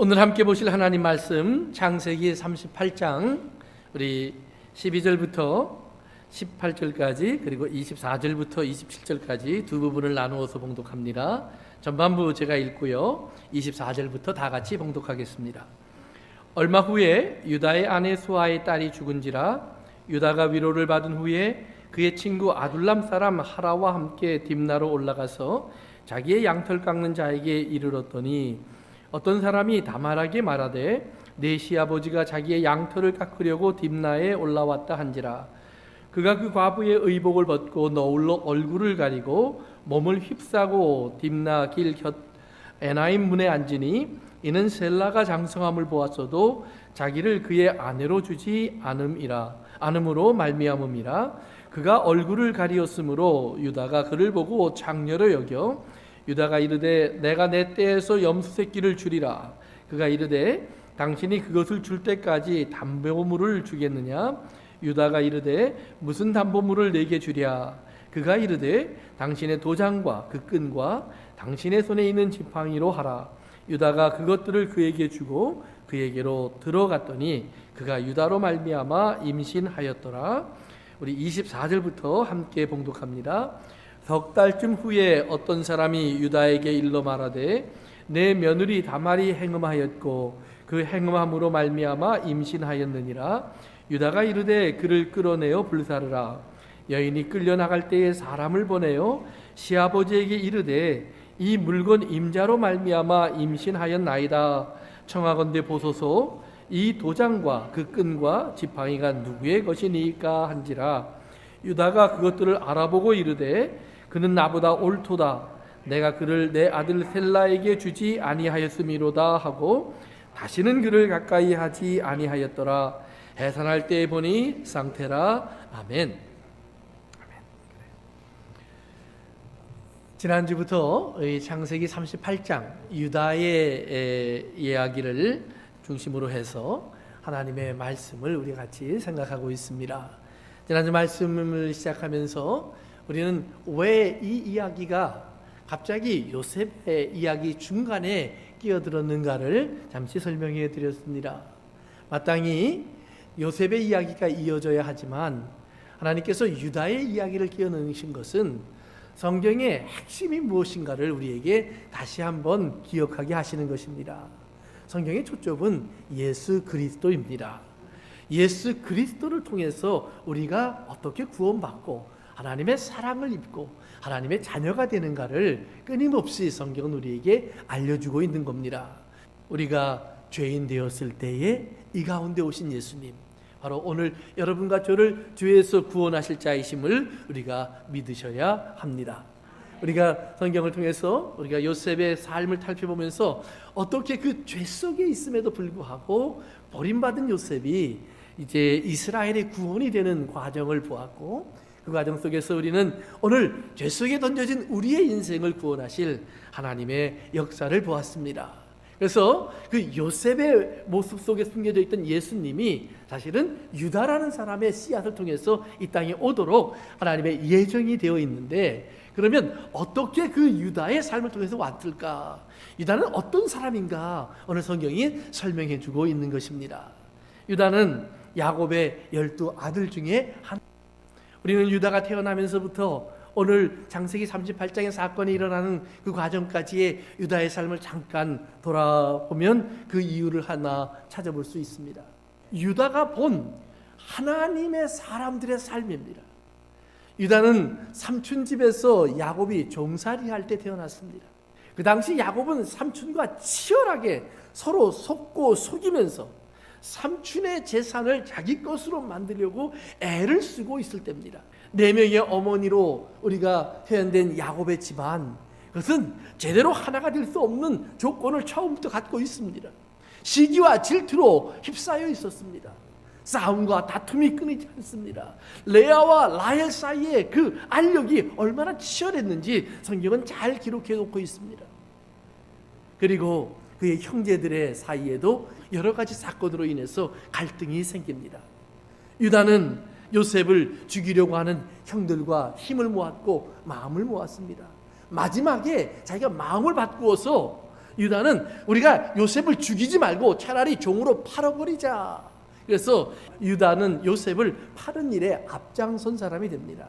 오늘 함께 보실 하나님 말씀 창세기 38장 우리 12절부터 18절까지 그리고 24절부터 27절까지 두 부분을 나누어서 봉독합니다. 전반부 제가 읽고요. 24절부터 다 같이 봉독하겠습니다. 얼마 후에 유다의 아내 수아의 딸이 죽은지라 유다가 위로를 받은 후에 그의 친구 아둘람 사람 하라와 함께 딥나로 올라가서 자기의 양털 깎는 자에게 이르렀더니 어떤 사람이 다말하게 말하되 내 시아버지가 자기의 양털을 깎으려고 딥나에 올라왔다 한지라. 그가 그 과부의 의복을 벗고 너울로 얼굴을 가리고 몸을 휩싸고 딥나 길 곁 에나임 문에 앉으니 이는 셀라가 장성함을 보았어도 자기를 그의 아내로 주지 않음으로 말미암음이라. 그가 얼굴을 가리었으므로 유다가 그를 보고 장녀로 여겨 유다가 이르되 내가 내 떼에서 염소 새끼를 주리라. 그가 이르되 당신이 그것을 줄 때까지 담보물을 주겠느냐? 유다가 이르되 무슨 담보물을 내게 주랴? 그가 이르되 당신의 도장과 그 끈과 당신의 손에 있는 지팡이로 하라. 유다가 그것들을 그에게 주고 그에게로 들어갔더니 그가 유다로 말미암아 임신하였더라. 우리 24절부터 함께 봉독합니다. 석 달쯤 후에 어떤 사람이 유다에게 일러 말하되 내 며느리 다말이 행음하였고 그 행음함으로 말미암아 임신하였느니라. 유다가 이르되 그를 끌어내어 불사르라. 여인이 끌려나갈 때에 사람을 보내어 시아버지에게 이르되 이 물건 임자로 말미암아 임신하였나이다. 청하건대 보소서 이 도장과 그 끈과 지팡이가 누구의 것이니까 한지라. 유다가 그것들을 알아보고 이르되 그는 나보다 옳도다. 내가 그를 내 아들 셀라에게 주지 아니하였음이로다 하고 다시는 그를 가까이 하지 아니하였더라. 해산할 때에 보니 상태라. 아멘. 지난주부터 창세기 38장 유다의 이야기를 중심으로 해서 하나님의 말씀을 우리 같이 생각하고 있습니다. 지난주 말씀을 시작하면서 우리는 왜 이 이야기가 갑자기 요셉의 이야기 중간에 끼어들었는가를 잠시 설명해 드렸습니다. 마땅히 요셉의 이야기가 이어져야 하지만 하나님께서 유다의 이야기를 끼워 넣으신 것은 성경의 핵심이 무엇인가를 우리에게 다시 한번 기억하게 하시는 것입니다. 성경의 초점은 예수 그리스도입니다. 예수 그리스도를 통해서 우리가 어떻게 구원받고 하나님의 사랑을 입고 하나님의 자녀가 되는가를 끊임없이 성경은 우리에게 알려주고 있는 겁니다. 우리가 죄인 되었을 때에 이 가운데 오신 예수님, 바로 오늘 여러분과 저를 죄에서 구원하실 자이심을 우리가 믿으셔야 합니다. 우리가 성경을 통해서 우리가 요셉의 삶을 살펴보면서 어떻게 그 죄 속에 있음에도 불구하고 버림받은 요셉이 이제 이스라엘의 구원이 되는 과정을 보았고, 그 과정 속에서 우리는 오늘 죄 속에 던져진 우리의 인생을 구원하실 하나님의 역사를 보았습니다. 그래서 그 요셉의 모습 속에 숨겨져 있던 예수님이 사실은 유다라는 사람의 씨앗을 통해서 이 땅에 오도록 하나님의 예정이 되어 있는데, 그러면 어떻게 그 유다의 삶을 통해서 왔을까? 유다는 어떤 사람인가? 오늘 성경이 설명해 주고 있는 것입니다. 유다는 야곱의 12아들 중에 한. 우리는 유다가 태어나면서부터 오늘 창세기 38장의 사건이 일어나는 그 과정까지의 유다의 삶을 잠깐 돌아보면 그 이유를 하나 찾아볼 수 있습니다. 유다가 본 하나님의 사람들의 삶입니다. 유다는 삼촌 집에서 야곱이 종살이할 때 태어났습니다. 그 당시 야곱은 삼촌과 치열하게 서로 속고 속이면서 삼촌의 재산을 자기 것으로 만들려고 애를 쓰고 있을 때입니다. 4명의 어머니로 우리가 표현된 야곱의 집안, 그것은 제대로 하나가 될 수 없는 조건을 처음부터 갖고 있습니다. 시기와 질투로 휩싸여 있었습니다. 싸움과 다툼이 끊이지 않습니다. 레아와 라헬 사이에 그 알력이 얼마나 치열했는지 성경은 잘 기록해 놓고 있습니다. 그리고 그의 형제들의 사이에도 여러 가지 사건으로 인해서 갈등이 생깁니다. 유다는 요셉을 죽이려고 하는 형들과 힘을 모았고 마음을 모았습니다. 마지막에 자기가 마음을 바꾸어서 유다는 우리가 요셉을 죽이지 말고 차라리 종으로 팔아버리자. 그래서 유다는 요셉을 파는 일에 앞장선 사람이 됩니다.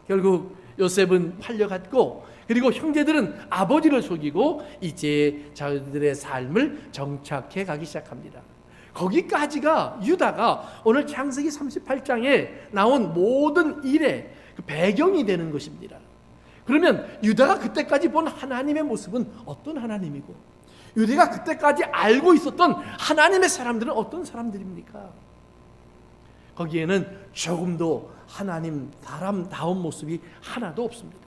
결국 요셉은 팔려갔고, 그리고 형제들은 아버지를 속이고 이제 자기들의 삶을 정착해 가기 시작합니다. 거기까지가 유다가 오늘 창세기 38장에 나온 모든 일의 그 배경이 되는 것입니다. 그러면 유다가 그때까지 본 하나님의 모습은 어떤 하나님이고, 유다가 그때까지 알고 있었던 하나님의 사람들은 어떤 사람들입니까? 거기에는 조금도 하나님 사람다운 모습이 하나도 없습니다.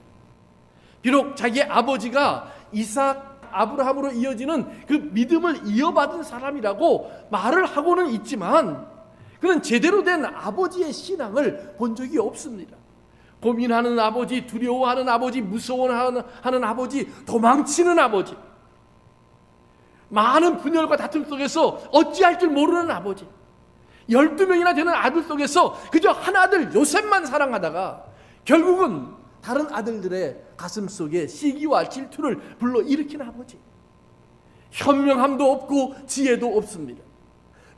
비록 자기의 아버지가 이삭, 아브라함으로 이어지는 그 믿음을 이어받은 사람이라고 말을 하고는 있지만, 그는 제대로 된 아버지의 신앙을 본 적이 없습니다. 고민하는 아버지, 두려워하는 아버지, 무서워하는 아버지, 도망치는 아버지, 많은 분열과 다툼 속에서 어찌할 줄 모르는 아버지, 12명이나 되는 아들 속에서 그저 한 아들 요셉만 사랑하다가 결국은 다른 아들들의 가슴 속에 시기와 질투를 불러일으킨 아버지. 현명함도 없고 지혜도 없습니다.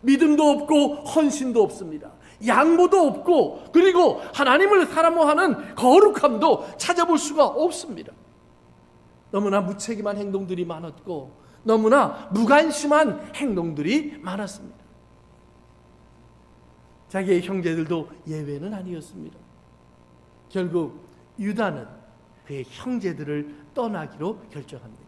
믿음도 없고 헌신도 없습니다. 양보도 없고, 그리고 하나님을 사랑하는 거룩함도 찾아볼 수가 없습니다. 너무나 무책임한 행동들이 많았고, 너무나 무관심한 행동들이 많았습니다. 자기의 형제들도 예외는 아니었습니다. 결국 유다는 그의 형제들을 떠나기로 결정합니다.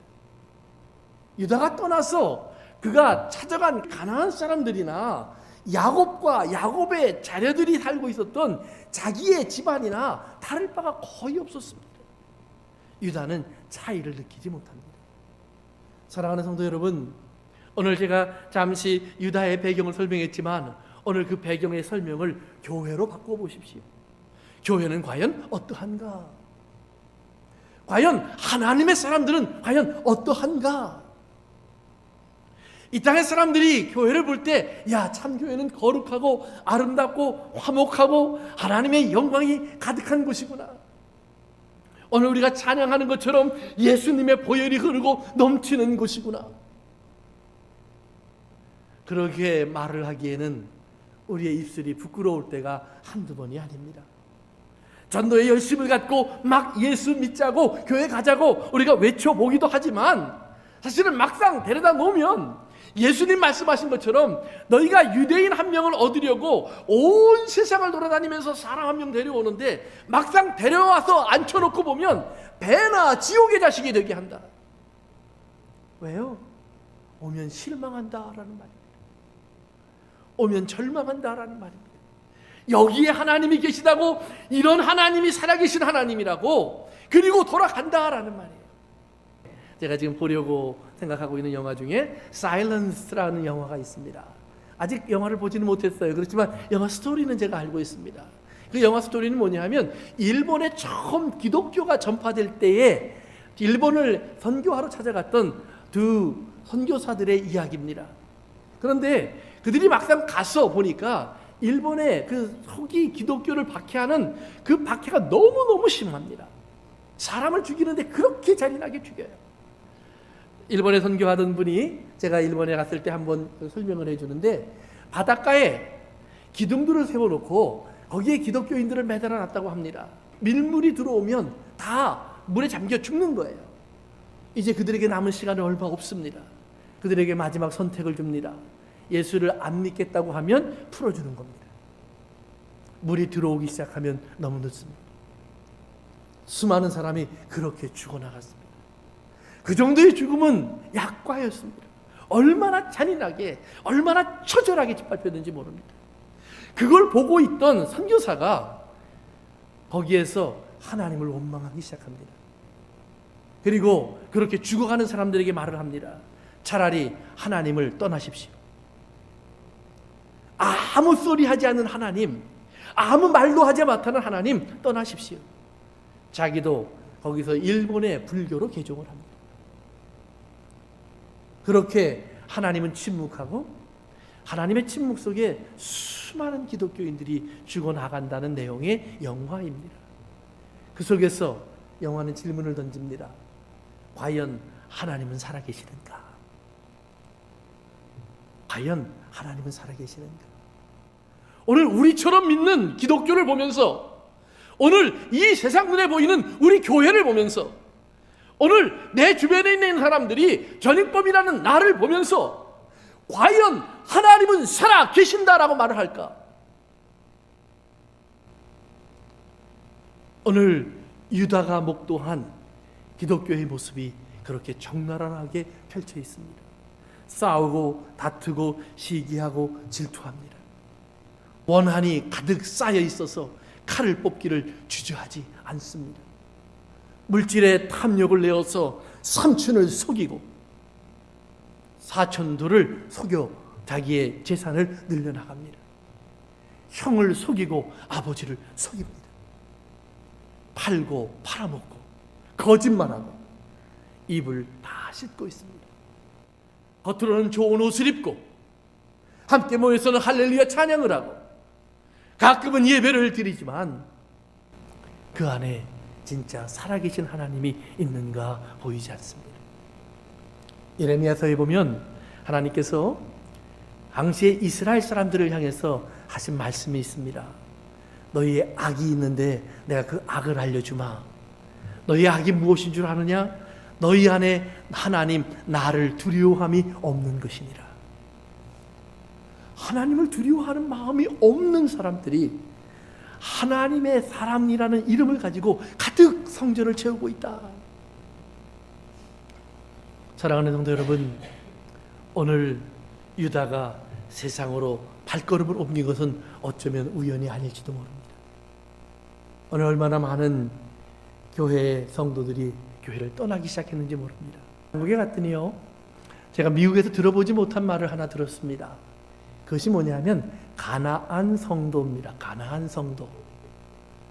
유다가 떠나서 그가 찾아간 가나안 사람들이나 야곱과 야곱의 자녀들이 살고 있었던 자기의 집안이나 다를 바가 거의 없었습니다. 유다는 차이를 느끼지 못합니다. 사랑하는 성도 여러분, 오늘 제가 잠시 유다의 배경을 설명했지만 오늘 그 배경의 설명을 교회로 바꿔보십시오. 교회는 과연 어떠한가? 과연 하나님의 사람들은 과연 어떠한가? 이 땅의 사람들이 교회를 볼 때, 야, 참 교회는 거룩하고 아름답고 화목하고 하나님의 영광이 가득한 곳이구나. 오늘 우리가 찬양하는 것처럼 예수님의 보혈이 흐르고 넘치는 곳이구나. 그렇게 말을 하기에는 우리의 입술이 부끄러울 때가 한두 번이 아닙니다. 전도에 열심을 갖고 막 예수 믿자고 교회 가자고 우리가 외쳐보기도 하지만, 사실은 막상 데려다 놓으면 예수님 말씀하신 것처럼 너희가 유대인 한 명을 얻으려고 온 세상을 돌아다니면서 사람 한 명 데려오는데, 막상 데려와서 앉혀놓고 보면 배나 지옥의 자식이 되게 한다. 왜요? 오면 실망한다라는 말입니다. 오면 절망한다라는 말입니다. 여기에 하나님이 계시다고, 이런 하나님이 살아계신 하나님이라고, 그리고 돌아간다라는 말이에요. 제가 지금 보려고 생각하고 있는 영화 중에 Silence라는 영화가 있습니다. 아직 영화를 보지는 못했어요. 그렇지만 영화 스토리는 제가 알고 있습니다. 그 영화 스토리는 뭐냐면, 일본에 처음 기독교가 전파될 때에 일본을 선교하러 찾아갔던 두 선교사들의 이야기입니다. 그런데 그들이 막상 가서 보니까 일본의 그 서기 기독교를 박해하는 그 박해가 너무너무 심합니다. 사람을 죽이는데 그렇게 잔인하게 죽여요. 일본에 선교하던 분이, 제가 일본에 갔을 때 한번 설명을 해주는데, 바닷가에 기둥들을 세워놓고 거기에 기독교인들을 매달아 놨다고 합니다. 밀물이 들어오면 다 물에 잠겨 죽는 거예요. 이제 그들에게 남은 시간은 얼마 없습니다. 그들에게 마지막 선택을 줍니다. 예수를 안 믿겠다고 하면 풀어주는 겁니다. 물이 들어오기 시작하면 너무 늦습니다. 수많은 사람이 그렇게 죽어나갔습니다. 그 정도의 죽음은 약과였습니다. 얼마나 잔인하게, 얼마나 처절하게 짓밟혔는지 모릅니다. 그걸 보고 있던 선교사가 거기에서 하나님을 원망하기 시작합니다. 그리고 그렇게 죽어가는 사람들에게 말을 합니다. 차라리 하나님을 떠나십시오. 아무 소리 하지 않는 하나님, 아무 말도 하지 못하는 하나님 떠나십시오. 자기도 거기서 일본의 불교로 개종을 합니다. 그렇게 하나님은 침묵하고, 하나님의 침묵 속에 수많은 기독교인들이 죽어나간다는 내용의 영화입니다. 그 속에서 영화는 질문을 던집니다. 과연 하나님은 살아계시는가? 과연 하나님은 살아계시는가? 오늘 우리처럼 믿는 기독교를 보면서, 오늘 이 세상 눈에 보이는 우리 교회를 보면서, 오늘 내 주변에 있는 사람들이 전인법이라는 나를 보면서 과연 하나님은 살아계신다라고 말을 할까? 오늘 유다가 목도한 기독교의 모습이 그렇게 적나라하게 펼쳐 있습니다. 싸우고 다투고 시기하고 질투합니다. 원한이 가득 쌓여 있어서 칼을 뽑기를 주저하지 않습니다. 물질의 탐욕을 내어서 삼촌을 속이고 사촌들을 속여 자기의 재산을 늘려나갑니다. 형을 속이고 아버지를 속입니다. 팔고 팔아먹고 거짓말하고 입을 다 씻고 있습니다. 겉으로는 좋은 옷을 입고 함께 모여서는 할렐루야 찬양을 하고 가끔은 예배를 드리지만 그 안에 진짜 살아계신 하나님이 있는가 보이지 않습니다. 예레미야서에 보면 하나님께서 당시에 이스라엘 사람들을 향해서 하신 말씀이 있습니다. 너희의 악이 있는데 내가 그 악을 알려주마. 너희의 악이 무엇인 줄 아느냐? 너희 안에 하나님 나를 두려워함이 없는 것이니라. 하나님을 두려워하는 마음이 없는 사람들이 하나님의 사람이라는 이름을 가지고 가득 성전을 채우고 있다. 사랑하는 성도 여러분, 오늘 유다가 세상으로 발걸음을 옮긴 것은 어쩌면 우연이 아닐지도 모릅니다. 오늘 얼마나 많은 교회 성도들이 교회를 떠나기 시작했는지 모릅니다. 한국에 갔더니요, 제가 미국에서 들어보지 못한 말을 하나 들었습니다. 그것이 뭐냐면 가나안 성도입니다. 가나안 성도.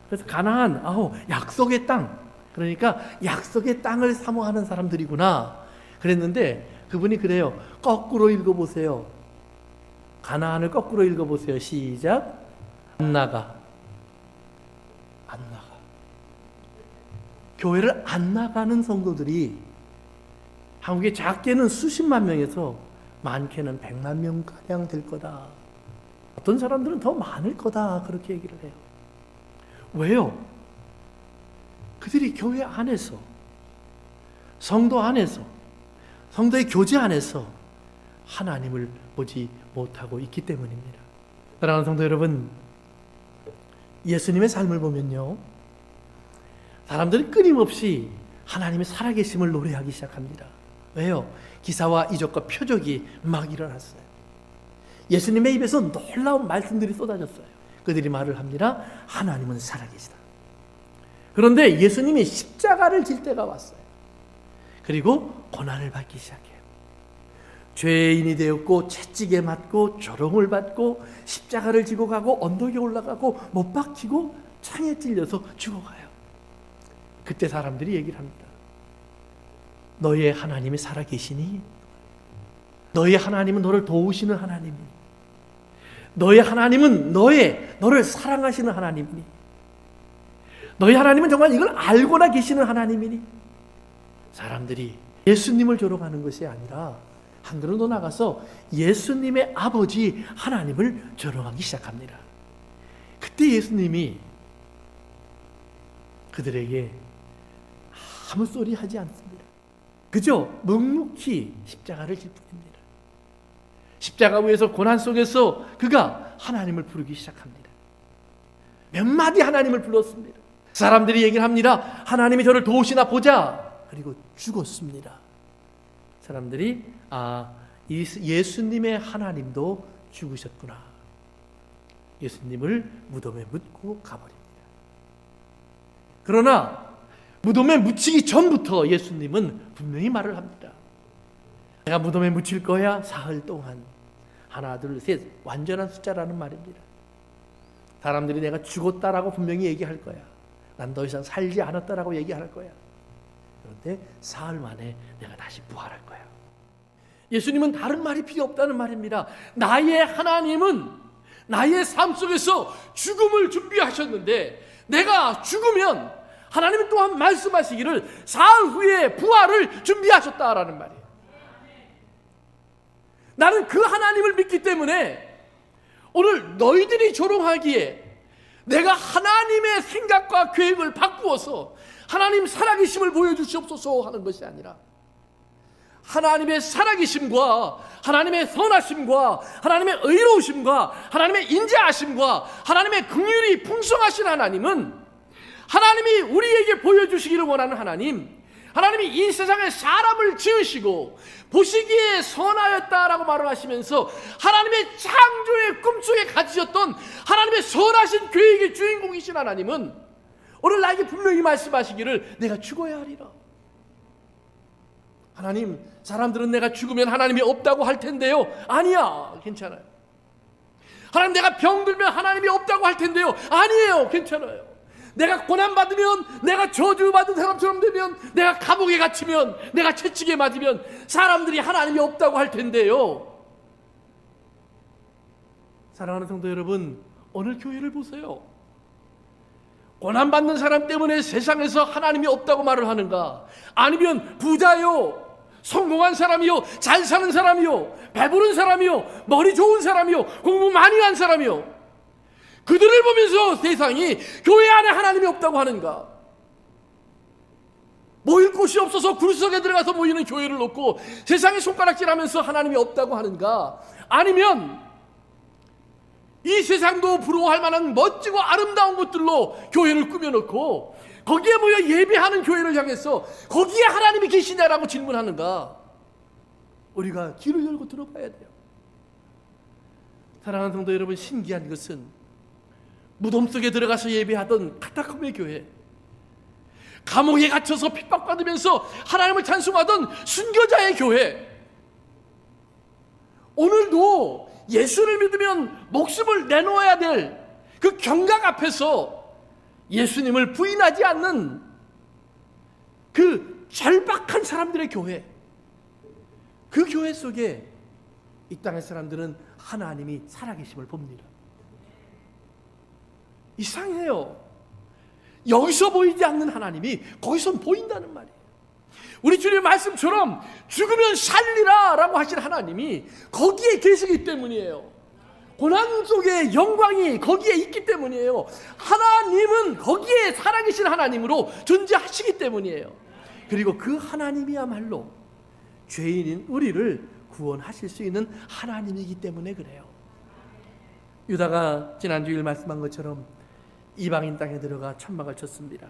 그래서 가나안, 약속의 땅. 그러니까 약속의 땅을 사모하는 사람들이구나 그랬는데, 그분이 그래요. 거꾸로 읽어보세요. 가나안을 거꾸로 읽어보세요. 시작. 안 나가. 교회를 안 나가는 성도들이 한국에 작게는 수십만 명에서 많게는 100만 명가량 될 거다. 어떤 사람들은 더 많을 거다. 그렇게 얘기를 해요. 왜요? 그들이 교회 안에서, 성도 안에서, 성도의 교제 안에서 하나님을 보지 못하고 있기 때문입니다. 사랑하는 성도 여러분, 예수님의 삶을 보면요, 사람들은 끊임없이 하나님의 살아계심을 노래하기 시작합니다. 왜요? 기사와 이적과 표적이 막 일어났어요. 예수님의 입에서 놀라운 말씀들이 쏟아졌어요. 그들이 말을 합니다. 하나님은 살아계시다. 그런데 예수님이 십자가를 질 때가 왔어요. 그리고 고난을 받기 시작해요. 죄인이 되었고 채찍에 맞고 조롱을 받고 십자가를 지고 가고 언덕에 올라가고 못 박히고 창에 찔려서 죽어가요. 그때 사람들이 얘기를 합니다. 너희의 하나님이 살아계시니? 너희의 하나님은 너를 도우시는 하나님이니? 너희의 하나님은 너를 사랑하시는 하나님이니? 너희 하나님은 정말 이걸 알고나 계시는 하나님이니? 사람들이 예수님을 조롱하는 것이 아니라 한 걸음 더 나가서 예수님의 아버지 하나님을 조롱하기 시작합니다. 그때 예수님이 그들에게 아무 소리 하지 않습니다. 그저 묵묵히 십자가를 질 뿐입니다. 십자가 위에서 고난 속에서 그가 하나님을 부르기 시작합니다. 몇 마디 하나님을 불렀습니다. 사람들이 얘기를 합니다. 하나님이 저를 도우시나 보자. 그리고 죽었습니다. 사람들이 예수님의 하나님도 죽으셨구나. 예수님을 무덤에 묻고 가버립니다. 그러나 무덤에 묻히기 전부터 예수님은 분명히 말을 합니다. 내가 무덤에 묻힐 거야. 사흘 동안. 하나, 둘, 셋. 완전한 숫자라는 말입니다. 사람들이 내가 죽었다라고 분명히 얘기할 거야. 난 더 이상 살지 않았다라고 얘기할 거야. 그런데 사흘 만에 내가 다시 부활할 거야. 예수님은 다른 말이 필요 없다는 말입니다. 나의 하나님은 나의 삶 속에서 죽음을 준비하셨는데 내가 죽으면 하나님은 또한 말씀하시기를 사흘 후에 부활을 준비하셨다라는 말이에요. 나는 그 하나님을 믿기 때문에 오늘 너희들이 조롱하기에 내가 하나님의 생각과 계획을 바꾸어서 하나님 살아계심을 보여주시옵소서 하는 것이 아니라 하나님의 살아계심과 하나님의 선하심과 하나님의 의로우심과 하나님의 인자하심과 하나님의 긍휼이 풍성하신 하나님은 하나님이 우리에게 보여주시기를 원하는 하나님이 이 세상에 사람을 지으시고 보시기에 선하였다라고 말을 하시면서 하나님의 창조의 꿈속에 갇히셨던 하나님의 선하신 계획의 주인공이신 하나님은 오늘 나에게 분명히 말씀하시기를 내가 죽어야 하리라. 하나님, 사람들은 내가 죽으면 하나님이 없다고 할 텐데요. 아니야, 괜찮아요. 하나님, 내가 병들면 하나님이 없다고 할 텐데요. 아니에요, 괜찮아요. 내가 고난받으면, 내가 저주받은 사람처럼 되면, 내가 감옥에 갇히면, 내가 채찍에 맞으면 사람들이 하나님이 없다고 할 텐데요. 사랑하는 성도 여러분, 오늘 교회를 보세요. 고난받는 사람 때문에 세상에서 하나님이 없다고 말을 하는가? 아니면 부자요, 성공한 사람이요, 잘 사는 사람이요, 배부른 사람이요, 머리 좋은 사람이요, 공부 많이 한 사람이요, 그들을 보면서 세상이 교회 안에 하나님이 없다고 하는가? 모일 곳이 없어서 굴속에 들어가서 모이는 교회를 놓고 세상에 손가락질하면서 하나님이 없다고 하는가? 아니면 이 세상도 부러워할 만한 멋지고 아름다운 것들로 교회를 꾸며놓고 거기에 모여 예배하는 교회를 향해서 거기에 하나님이 계시냐라고 질문하는가? 우리가 귀를 열고 들어봐야 돼요. 사랑하는 성도 여러분, 신기한 것은 무덤 속에 들어가서 예배하던 카타콤의 교회, 감옥에 갇혀서 핍박받으면서 하나님을 찬송하던 순교자의 교회, 오늘도 예수를 믿으면 목숨을 내놓아야 될 그 경각 앞에서 예수님을 부인하지 않는 그 절박한 사람들의 교회, 그 교회 속에 이 땅의 사람들은 하나님이 살아계심을 봅니다. 이상해요. 여기서 보이지 않는 하나님이 거기서 보인다는 말이에요. 우리 주님의 말씀처럼 죽으면 살리라 라고 하신 하나님이 거기에 계시기 때문이에요. 고난 속에 영광이 거기에 있기 때문이에요. 하나님은 거기에 살아계신 하나님으로 존재하시기 때문이에요. 그리고 그 하나님이야말로 죄인인 우리를 구원하실 수 있는 하나님이기 때문에 그래요. 유다가 지난주일 말씀한 것처럼 이방인 땅에 들어가 천막을 쳤습니다.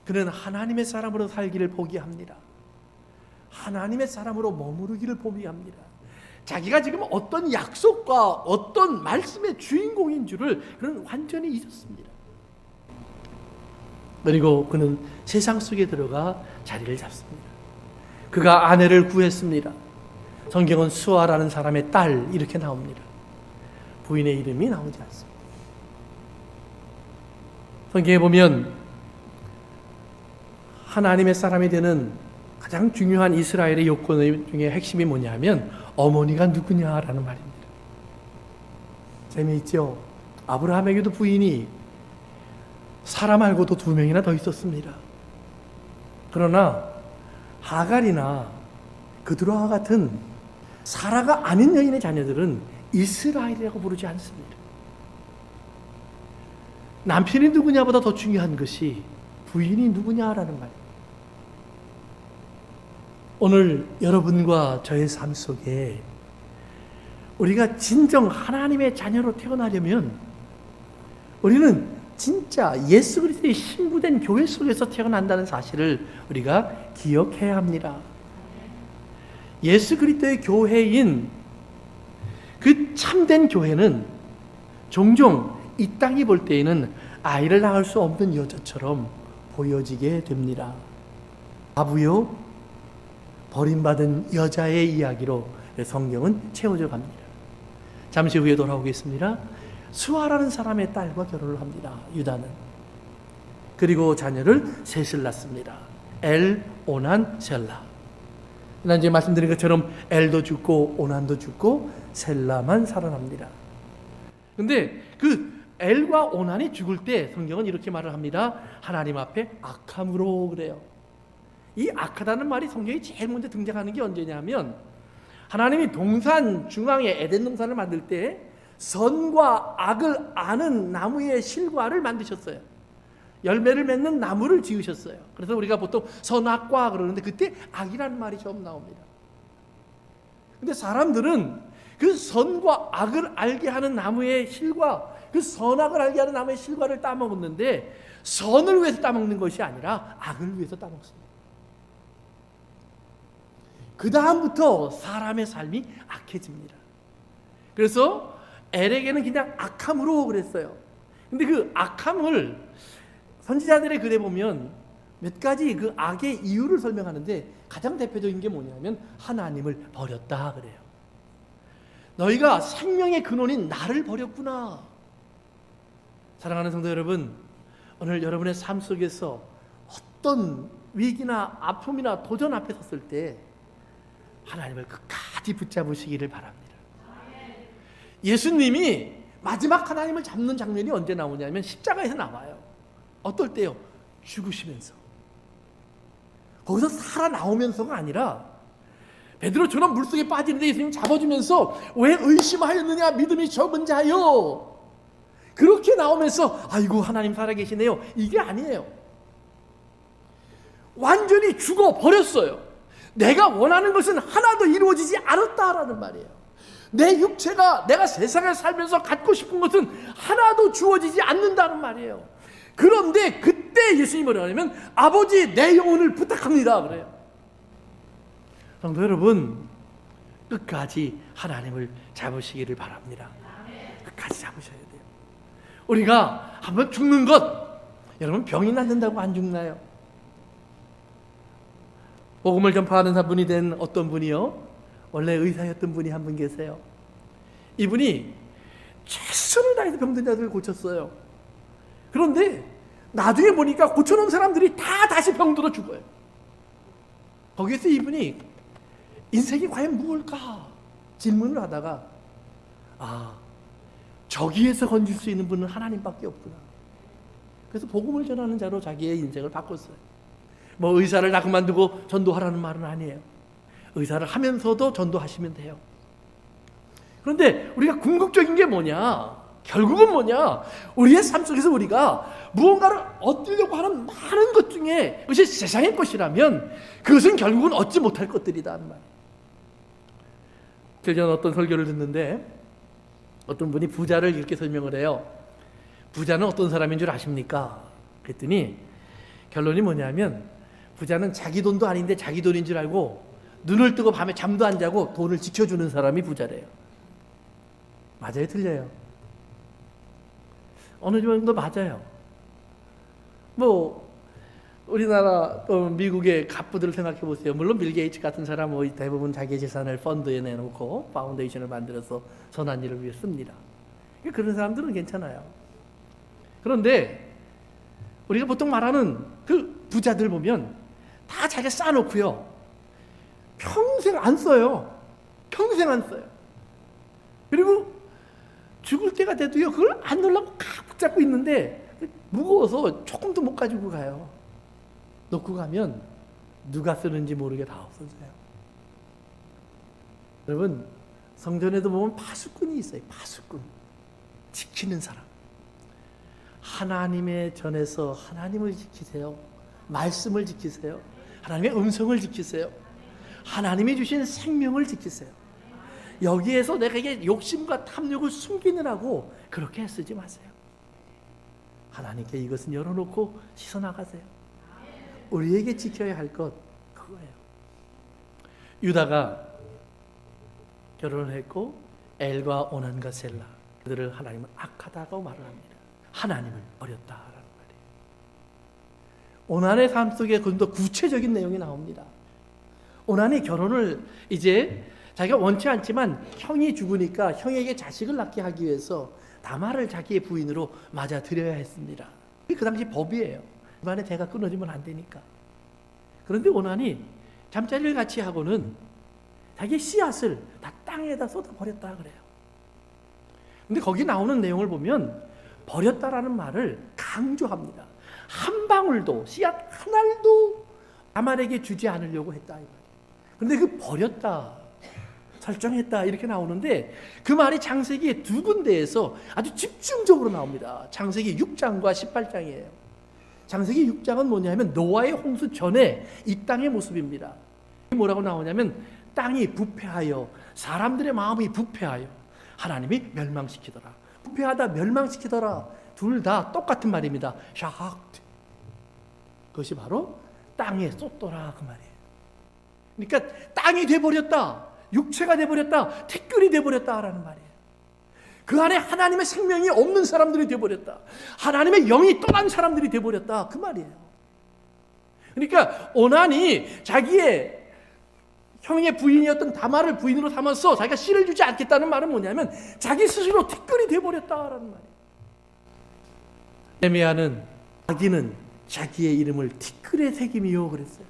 그는 하나님의 사람으로 살기를 포기합니다. 하나님의 사람으로 머무르기를 포기합니다. 자기가 지금 어떤 약속과 어떤 말씀의 주인공인 줄을 그는 완전히 잊었습니다. 그리고 그는 세상 속에 들어가 자리를 잡습니다. 그가 아내를 구했습니다. 성경은 수아라는 사람의 딸 이렇게 나옵니다. 부인의 이름이 나오지 않습니다. 성경에 보면 하나님의 사람이 되는 가장 중요한 이스라엘의 요건 중에 핵심이 뭐냐면 어머니가 누구냐라는 말입니다. 재미있죠? 아브라함에게도 부인이 사라 말고도 2명이나 더 있었습니다. 그러나 하갈이나 그들과 같은 사라가 아닌 여인의 자녀들은 이스라엘이라고 부르지 않습니다. 남편이 누구냐보다 더 중요한 것이 부인이 누구냐라는 말입니다. 오늘 여러분과 저의 삶 속에 우리가 진정 하나님의 자녀로 태어나려면 우리는 진짜 예수 그리스도의 신부된 교회 속에서 태어난다는 사실을 우리가 기억해야 합니다. 예수 그리스도의 교회인 그 참된 교회는 종종 이 땅이 볼 때에는 아이를 낳을 수 없는 여자처럼 보여지게 됩니다. 아부요, 버림받은 여자의 이야기로 성경은 채워져 갑니다. 잠시 후에 돌아오겠습니다. 수아라는 사람의 딸과 결혼을 합니다. 유다는. 그리고 자녀를 셋을 낳습니다. 엘, 오난, 셀라. 지난주에 말씀드린 것처럼 엘도 죽고 오난도 죽고 셀라만 살아납니다. 근데 그 엘과 오난이 죽을 때 성경은 이렇게 말을 합니다. 하나님 앞에 악함으로 그래요. 이 악하다는 말이 성경에 제일 먼저 등장하는 게 언제냐면 하나님이 동산 중앙에 에덴 동산을 만들 때 선과 악을 아는 나무의 실과를 만드셨어요. 열매를 맺는 나무를 지으셨어요. 그래서 우리가 보통 선악과 그러는데 그때 악이라는 말이 처음 나옵니다. 근데 사람들은 그 선과 악을 알게 하는 나무의 실과, 그 선악을 알게 하는 나무의 실과를 따먹었는데 선을 위해서 따먹는 것이 아니라 악을 위해서 따먹습니다. 그 다음부터 사람의 삶이 악해집니다. 그래서 엘에게는 그냥 악함으로 그랬어요. 근데 그 악함을 선지자들의 글에 보면 몇 가지 그 악의 이유를 설명하는데 가장 대표적인 게 뭐냐면 하나님을 버렸다 그래요. 너희가 생명의 근원인 나를 버렸구나. 사랑하는 성도 여러분, 오늘 여러분의 삶 속에서 어떤 위기나 아픔이나 도전 앞에 섰을 때 하나님을 끝까지 붙잡으시기를 바랍니다. 예수님이 마지막 하나님을 잡는 장면이 언제 나오냐면 십자가에서 나와요. 어떨 때요? 죽으시면서. 거기서 살아나오면서가 아니라 베드로처럼 물속에 빠지는데 예수님 잡아주면서 왜 의심하였느냐 믿음이 적은 자여, 그렇게 나오면서 아이고 하나님 살아계시네요, 이게 아니에요. 완전히 죽어버렸어요. 내가 원하는 것은 하나도 이루어지지 않았다라는 말이에요. 내 육체가 내가 세상을 살면서 갖고 싶은 것은 하나도 주어지지 않는다는 말이에요. 그런데 그때 예수님이 뭐라 하냐면 아버지 내 영혼을 부탁합니다 그래요. 성도 여러분, 끝까지 하나님을 잡으시기를 바랍니다. 끝까지 잡으셔야 돼요. 우리가 한번 죽는 것, 여러분 병이 낫는다고 안 죽나요? 복음을 전파하는 분이 된 어떤 분이요, 원래 의사였던 분이 한 분 계세요. 이분이 최선을 다해서 병든 자들을 고쳤어요. 그런데 나중에 보니까 고쳐놓은 사람들이 다 다시 병들어 죽어요. 거기에서 이분이 인생이 과연 무엇일까 질문을 하다가 저기에서 건질 수 있는 분은 하나님밖에 없구나. 그래서 복음을 전하는 자로 자기의 인생을 바꿨어요. 뭐 의사를 다 그만두고 전도하라는 말은 아니에요. 의사를 하면서도 전도하시면 돼요. 그런데 우리가 궁극적인 게 뭐냐, 결국은 뭐냐, 우리의 삶 속에서 우리가 무언가를 얻으려고 하는 많은 것 중에 그것이 세상의 것이라면 그것은 결국은 얻지 못할 것들이다 하는 말이에요. 제가 어떤 설교를 듣는데 어떤 분이 부자를 이렇게 설명을 해요. 부자는 어떤 사람인 줄 아십니까? 그랬더니 결론이 뭐냐면 부자는 자기 돈도 아닌데 자기 돈인 줄 알고 눈을 뜨고 밤에 잠도 안 자고 돈을 지켜주는 사람이 부자래요. 맞아요, 틀려요? 어느 정도 맞아요. 뭐 우리나라 또 미국의 갑부들을 생각해 보세요. 물론 빌 게이츠 같은 사람은 대부분 자기 재산을 펀드에 내놓고 파운데이션을 만들어서 선한 일을 위해 씁니다. 그런 사람들은 괜찮아요. 그런데 우리가 보통 말하는 그 부자들 보면 다 자기가 쌓아놓고요, 평생 안 써요. 평생 안 써요. 그리고 죽을 때가 돼도요, 그걸 안 놓으려고 꽉 붙잡고 있는데 무거워서 조금도 못 가지고 가요. 놓고 가면 누가 쓰는지 모르게 다 없어져요. 여러분, 성전에도 보면 파수꾼이 있어요. 파수꾼. 지키는 사람. 하나님의 전에서 하나님을 지키세요. 말씀을 지키세요. 하나님의 음성을 지키세요. 하나님이 주신 생명을 지키세요. 여기에서 내가 이게 욕심과 탐욕을 숨기느라고 그렇게 쓰지 마세요. 하나님께 이것은 열어놓고 씻어나가세요. 우리에게 지켜야 할 것, 그거예요. 유다가 결혼을 했고 엘과 오난과 셀라, 그들을 하나님은 악하다고 말을 합니다. 하나님을 버렸다라는 말이에요. 오난의 삶 속에 좀 더 구체적인 내용이 나옵니다. 오난이 결혼을 이제 자기가 원치 않지만 형이 죽으니까 형에게 자식을 낳게 하기 위해서 다말을 자기의 부인으로 맞아들여야 했습니다. 그 당시 법이에요. 집안의 대가 끊어지면 안 되니까. 그런데 오난이 잠자리를 같이 하고는 자기의 씨앗을 다 땅에다 쏟아버렸다 그래요. 근데 거기 나오는 내용을 보면 버렸다라는 말을 강조합니다. 한 방울도, 씨앗 한 알도 다말에게 주지 않으려고 했다. 그런데 그 버렸다, 설정했다 이렇게 나오는데 그 말이 창세기의 두 군데에서 아주 집중적으로 나옵니다. 창세기 6장과 18장이에요. 창세기 6장은 뭐냐면 노아의 홍수 전에 이 땅의 모습입니다. 뭐라고 나오냐면 땅이 부패하여 사람들의 마음이 부패하여 하나님이 멸망시키더라. 부패하다 멸망시키더라. 둘 다 똑같은 말입니다. shocked. 그것이 바로 땅에 쏟더라 그 말이에요. 그러니까 땅이 돼버렸다. 육체가 돼버렸다. 티끌이 돼버렸다라는 말이에요. 그 안에 하나님의 생명이 없는 사람들이 돼버렸다. 하나님의 영이 떠난 사람들이 돼버렸다 그 말이에요. 그러니까 오난이 자기의 형의 부인이었던 다말을 부인으로 삼아서 자기가 씨를 주지 않겠다는 말은 뭐냐면 자기 스스로 티끌이 돼버렸다라는 말이에요. 에레미야는 자기는 자기의 이름을 티끌에 새김이요 그랬어요.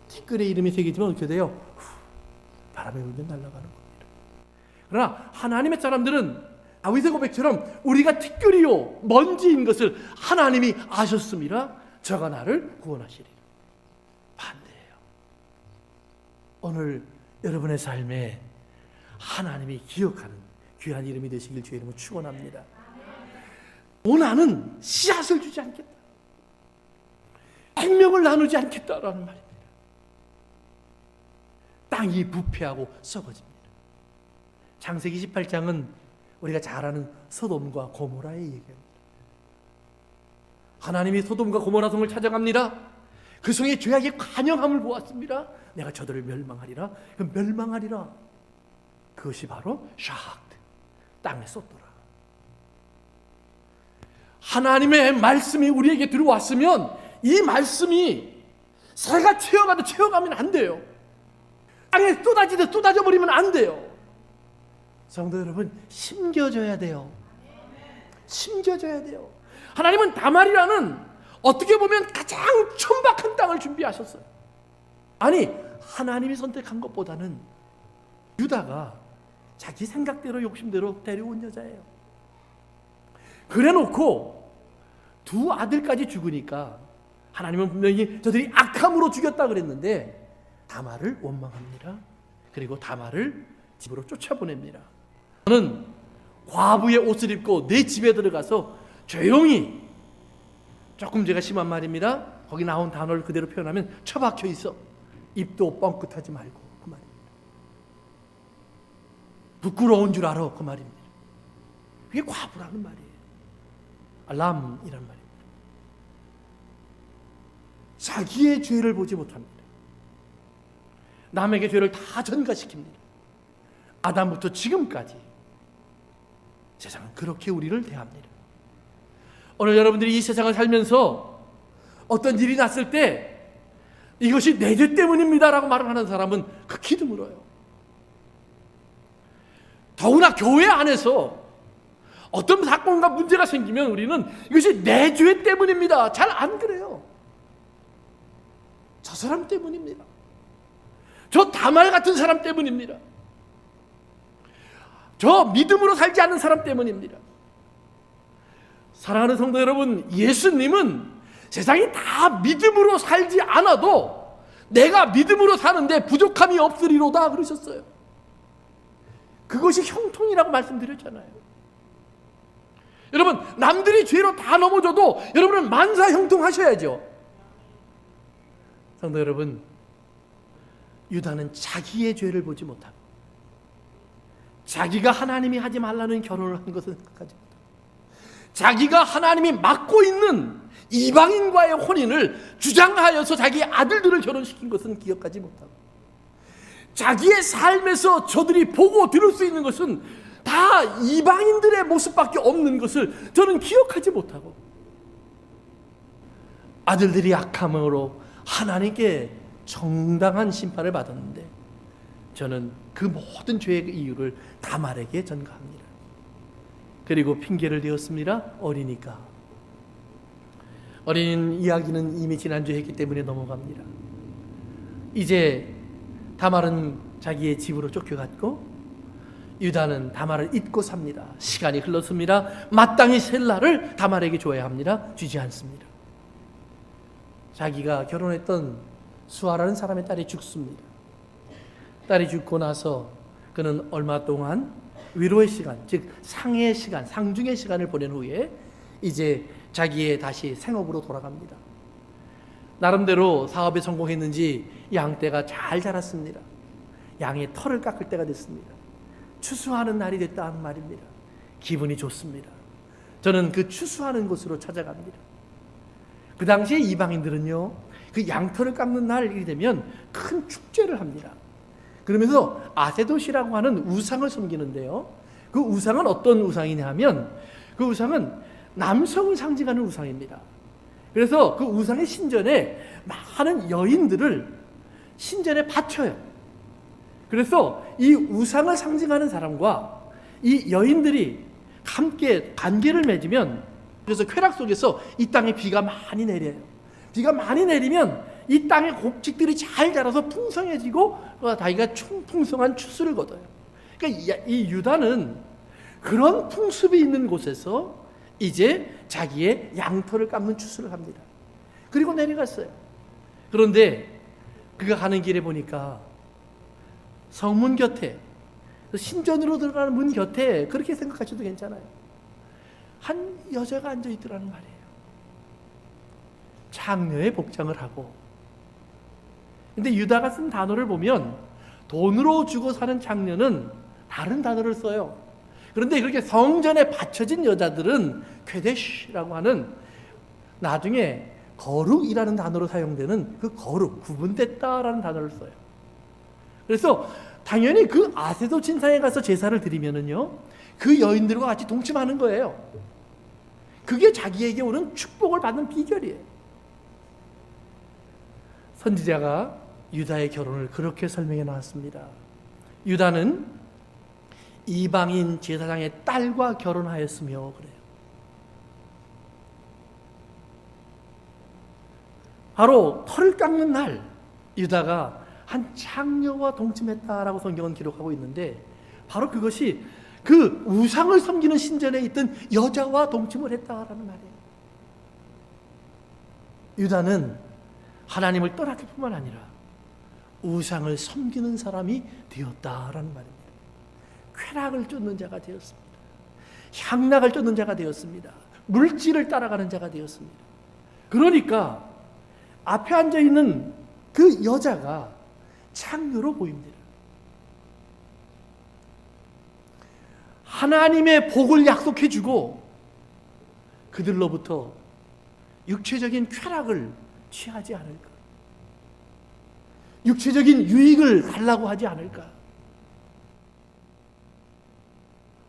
티끌의 이름이 새기지면 어떻게 돼요? 바람에 울면 날아가는 겁니다. 그러나 하나님의 사람들은 다윗의 고백처럼 우리가 티끌이요 먼지인 것을 하나님이 아셨습니다. 저가 나를 구원하시리라. 반대예요. 오늘 여러분의 삶에 하나님이 기억하는 귀한 이름이 되시길 주의 이름으로 축원합니다. 나는 씨앗을 주지 않겠다. 생명을 나누지 않겠다라는 말입니다. 땅이 부패하고 썩어집니다. 창세기 18장은 우리가 잘 아는 소돔과 고모라의 얘기입니다. 하나님이 소돔과 고모라 성을 찾아갑니다. 그 성의 죄악의 관영함을 보았습니다. 내가 저들을 멸망하리라. 그 멸망하리라. 그것이 바로 shocked. 땅에 쏟더라. 하나님의 말씀이 우리에게 들어왔으면 이 말씀이 새가 채워가면 안 돼요. 땅에 쏟아지듯 쏟아져 버리면 안 돼요. 성도 여러분, 심겨져야 돼요. 심겨져야 돼요. 하나님은 다말이라는 어떻게 보면 가장 천박한 땅을 준비하셨어요. 아니, 하나님이 선택한 것보다는 유다가 자기 생각대로 욕심대로 데려온 여자예요. 그래놓고 두 아들까지 죽으니까 하나님은 분명히 저들이 악함으로 죽였다 그랬는데 다말을 원망합니다. 그리고 다말을 집으로 쫓아보냅니다. 저는 과부의 옷을 입고 내 집에 들어가서 조용히, 조금 제가 심한 말입니다. 거기 나온 단어를 그대로 표현하면 처박혀 있어. 입도 뻥끗하지 말고 그 말입니다. 부끄러운 줄 알아 그 말입니다. 그게 과부라는 말이에요. 알람이란 말입니다. 자기의 죄를 보지 못합니다. 남에게 죄를 다 전가시킵니다. 아담부터 지금까지 세상은 그렇게 우리를 대합니다. 오늘 여러분들이 이 세상을 살면서 어떤 일이 났을 때 이것이 내 죄 때문입니다 라고 말을 하는 사람은 극히 드물어요. 더구나 교회 안에서 어떤 사건과 문제가 생기면 우리는 이것이 내 죄 때문입니다. 잘 안 그래요. 저 사람 때문입니다. 저 다말 같은 사람 때문입니다. 저 믿음으로 살지 않는 사람 때문입니다. 사랑하는 성도 여러분, 예수님은 세상이 다 믿음으로 살지 않아도 내가 믿음으로 사는데 부족함이 없으리로다 그러셨어요. 그것이 형통이라고 말씀드렸잖아요. 여러분, 남들이 죄로 다 넘어져도 여러분은 만사 형통하셔야죠. 성도 여러분, 유다는 자기의 죄를 보지 못하고 자기가 하나님이 하지 말라는 결혼을 한 것을 생각하지 못하고 자기가 하나님이 막고 있는 이방인과의 혼인을 주장하여서 자기 아들들을 결혼시킨 것은 기억하지 못하고 자기의 삶에서 저들이 보고 들을 수 있는 것은 다 이방인들의 모습밖에 없는 것을 저는 기억하지 못하고 아들들이 악함으로 하나님께 정당한 심판을 받았는데 저는 그 모든 죄의 이유를 다말에게 전가합니다. 그리고 핑계를 대었습니다. 어리니까. 어린 이야기는 이미 지난주에 했기 때문에 넘어갑니다. 이제 다말은 자기의 집으로 쫓겨갔고 유다는 다말을 잊고 삽니다. 시간이 흘렀습니다. 마땅히 셀라를 다말에게 줘야 합니다. 주지 않습니다. 자기가 결혼했던 수아라는 사람의 딸이 죽습니다. 딸이 죽고 나서 그는 얼마 동안 위로의 시간, 즉 상의 시간, 상중의 시간을 보낸 후에 이제 자기의 다시 생업으로 돌아갑니다. 나름대로 사업에 성공했는지 양떼가 잘 자랐습니다. 양의 털을 깎을 때가 됐습니다. 추수하는 날이 됐다 하는 말입니다. 기분이 좋습니다. 저는 그 추수하는 곳으로 찾아갑니다. 그 당시에 이방인들은요, 그 양털을 깎는 날이 되면 큰 축제를 합니다. 그러면서 아세도시라고 하는 우상을 섬기는데요, 그 우상은 어떤 우상이냐 하면 그 우상은 남성을 상징하는 우상입니다. 그래서 그 우상의 신전에 많은 여인들을 신전에 바쳐요. 그래서 이 우상을 상징하는 사람과 이 여인들이 함께 관계를 맺으면, 그래서 쾌락 속에서 이 땅에 비가 많이 내려요. 비가 많이 내리면 이 땅의 곡식들이 잘 자라서 풍성해지고 자기가 풍성한 추수를 거둬요. 그러니까 이 유다는 그런 풍습이 있는 곳에서 이제 자기의 양털을 깎는 추수를 합니다. 그리고 내려갔어요. 그런데 그가 가는 길에 보니까 성문 곁에, 신전으로 들어가는 문 곁에, 그렇게 생각하셔도 괜찮아요, 한 여자가 앉아있더라는 말이에요. 창녀의 복장을 하고. 근데 유다가 쓴 단어를 보면 돈으로 주고 사는 창녀는 다른 단어를 써요. 그런데 그렇게 성전에 바쳐진 여자들은 쾌데시라고 하는, 나중에 거룩이라는 단어로 사용되는 그 거룩, 구분됐다라는 단어를 써요. 그래서 당연히 그 아세도 신상에 가서 제사를 드리면은요, 그 여인들과 같이 동침하는 거예요. 그게 자기에게 오는 축복을 받는 비결이에요. 선지자가 유다의 결혼을 그렇게 설명해 놨습니다. 유다는 이방인 제사장의 딸과 결혼하였으며 그래요. 바로 털을 깎는 날 유다가 한 창녀와 동침했다라고 성경은 기록하고 있는데, 바로 그것이 그 우상을 섬기는 신전에 있던 여자와 동침을 했다라는 말이에요. 유다는 하나님을 떠났을 뿐만 아니라 우상을 섬기는 사람이 되었다라는 말입니다. 쾌락을 쫓는 자가 되었습니다. 향락을 쫓는 자가 되었습니다. 물질을 따라가는 자가 되었습니다. 그러니까 앞에 앉아있는 그 여자가 창녀로 보입니다. 하나님의 복을 약속해주고 그들로부터 육체적인 쾌락을 취하지 않을까, 육체적인 유익을 달라고 하지 않을까.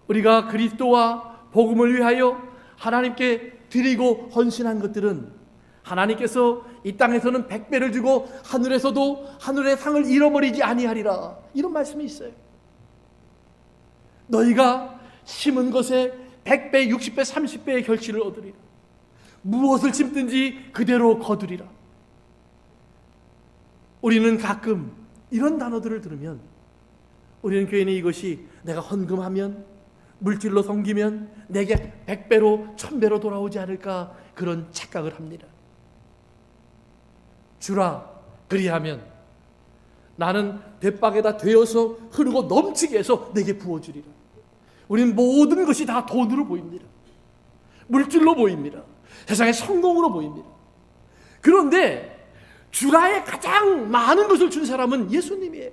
우리가 그리스도와 복음을 위하여 하나님께 드리고 헌신한 것들은 하나님께서 이 땅에서는 100배를 주고 하늘에서도 하늘의 상을 잃어버리지 아니하리라, 이런 말씀이 있어요. 너희가 심은 것에 100배, 60배, 30배의 결실을 얻으리라. 무엇을 심든지 그대로 거두리라. 우리는 가끔 이런 단어들을 들으면 우리는 괜히 이것이 내가 헌금하면, 물질로 섬기면 내게 100배로 1000배로 돌아오지 않을까, 그런 착각을 합니다. 주라, 그리하면 나는 대박에다 되어서 흐르고 넘치게 해서 내게 부어주리라. 우리는 모든 것이 다 돈으로 보입니다. 물질로 보입니다. 세상의 성공으로 보입니다. 그런데 주라에 가장 많은 것을 준 사람은 예수님이에요.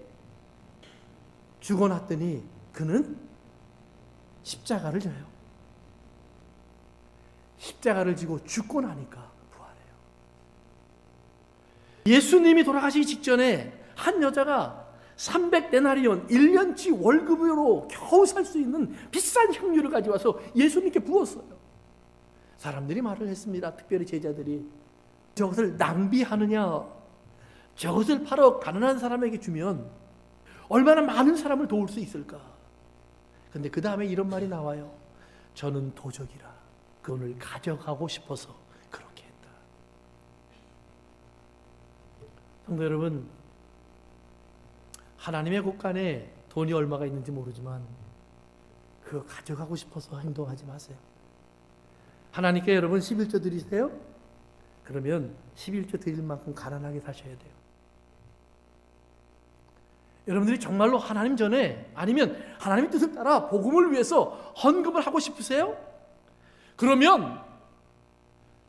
죽어났더니 그는 십자가를 져요. 십자가를 지고 죽고 나니까 부활해요. 예수님이 돌아가시기 직전에 한 여자가 300데나리온 1년치 월급으로 겨우 살 수 있는 비싼 향유를 가져와서 예수님께 부었어요. 사람들이 말을 했습니다. 특별히 제자들이, 저것을 낭비하느냐, 저것을 팔아 가난한 사람에게 주면 얼마나 많은 사람을 도울 수 있을까. 근데 그 다음에 이런 말이 나와요. 저는 도적이라 그 돈을 가져가고 싶어서 그렇게 했다. 성도 여러분, 하나님의 곳간에 돈이 얼마가 있는지 모르지만 그거 가져가고 싶어서 행동하지 마세요. 하나님께 여러분 11조 드리세요? 그러면 11조 드릴 만큼 가난하게 사셔야 돼요. 여러분들이 정말로 하나님 전에 아니면 하나님의 뜻을 따라 복음을 위해서 헌금을 하고 싶으세요? 그러면